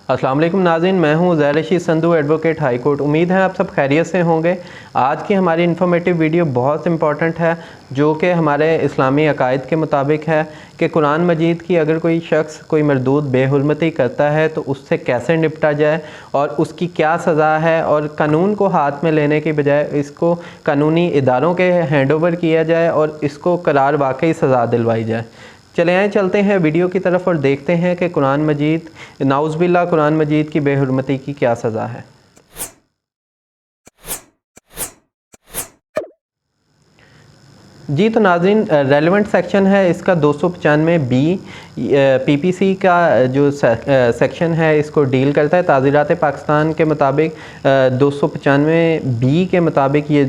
अस्सलाम वालेकुम नाज़रीन, मैं हूं Zair Rashid Sandhu, advocate high court. उम्मीद है आप सब खैरियत से होंगे। आज की हमारी इन्फॉर्मेटिव वीडियो बहुत इंपॉर्टेंट है, जो कि हमारे इस्लामी अकायद के मुताबिक है कि कुरान मजीद की अगर कोई शख्स कोई मरदूद बेहुरमती करता है तो उससे कैसे निपटा जाए और उसकी क्या सज़ा है, और कानून को हाथ में लेने के बजाय इसको कानूनी इदारों के हैंड ओवर किया जाए और इसको करार वाकई सज़ा दिलवाई जाए। चले आए चलते हैं वीडियो की तरफ और देखते हैं कि कुरान मजीद नाउज़ुबिल्लाह कुरान मजीद की बेहुरमती की क्या सज़ा है। जी तो नाज़रीन, रेलेवेंट सेक्शन है इसका 295B पीपीसी का जो सेक्शन है इसको डील करता है। ताज़ीरात पाकिस्तान के मुताबिक 295B के मुताबिक ये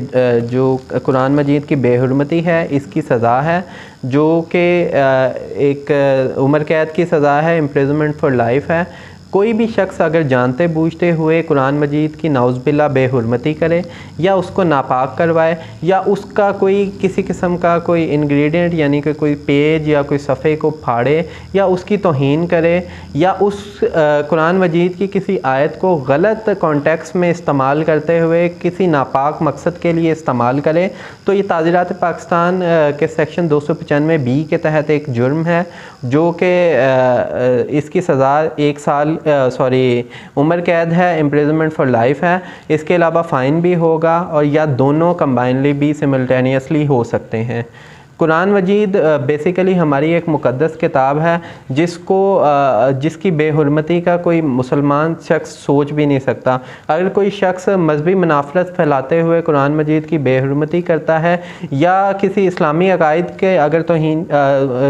जो कुरान मजीद की बेहुरमती है इसकी सज़ा है, जो कि एक उम्र कैद की सज़ा है, इम्प्रिजनमेंट फॉर लाइफ है। कोई भी शख्स अगर जानते बूझते हुए कुरान मजीद की नाउज़ुबिल्लाह बेहुरमती करे या उसको नापाक करवाए या उसका कोई किसी किस्म का कोई इंग्रेडिएंट यानी कि कोई पेज या कोई सफ़े को फाड़े या उसकी तौहीन करे या उस कुरान मजीद की किसी आयत को गलत कॉन्टेक्स्ट में इस्तेमाल करते हुए किसी नापाक मकसद के लिए इस्तेमाल करे, तो ये ताज़ीरात पाकिस्तान के सेक्शन 295B के तहत एक जुर्म है, जो कि इसकी सज़ा 1 साल उम्र कैद है, इम्प्रिजनमेंट फॉर लाइफ है। इसके अलावा फ़ाइन भी होगा और या दोनों कंबाइनली भी सिमल्टेनियसली हो सकते हैं। कुरान मजीद बेसिकली हमारी एक मुक़द्दस किताब है जिसकी बेहुरमती का कोई मुसलमान शख्स सोच भी नहीं सकता। अगर कोई शख्स मजहबी मुनाफरत फैलाते हुए कुरान मजीद की बेहुरमती करता है या किसी इस्लामी अकायद के अगर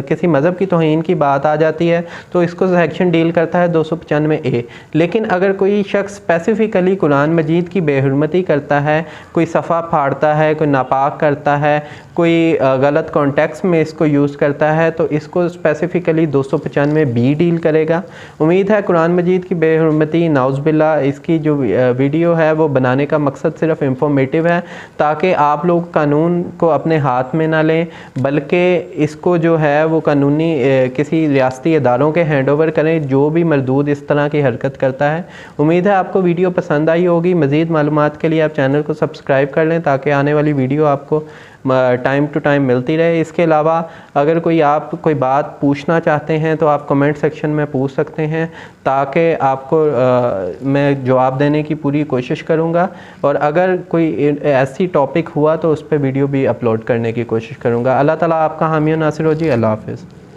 किसी मज़हब की तौहीन की बात आ जाती है तो इसको सेक्शन डील करता है 295A। लेकिन अगर कोई शख्स स्पेसिफ़िकली कुरान मजीद की बेहुरमती करता है, कोई सफ़ा फाड़ता है, कोई नापाक करता है, कोई गलत कॉन्टेक्स्ट में इसको यूज़ करता है, तो इसको स्पेसिफ़िकली 295B डील करेगा। उम्मीद है कुरान मजीद की बेहुरमती नाउज़ुबिल्लाह इसकी जो वीडियो है वो बनाने का मकसद सिर्फ इंफॉर्मेटिव है, ताकि आप लोग कानून को अपने हाथ में ना लें, बल्कि इसको जो है वो कानूनी किसी रियासती इदारों के हैंड ओवर करें जो भी मरदूद इस तरह की हरकत करता है। उम्मीद है आपको वीडियो पसंद आई होगी। मज़ीद मालूमात के लिए आप चैनल को सब्सक्राइब कर लें ताकि आने वाली वीडियो आपको टाइम टू टाइम मिलती रहे। इसके अलावा अगर आप कोई बात पूछना चाहते हैं तो आप कमेंट सेक्शन में पूछ सकते हैं, ताकि आपको मैं जवाब देने की पूरी कोशिश करूंगा, और अगर कोई ऐसी टॉपिक हुआ तो उस पर वीडियो भी अपलोड करने की कोशिश करूंगा। अल्लाह ताला आपका हामी और नासिर हो जी। अल्लाह हाफ़िज़।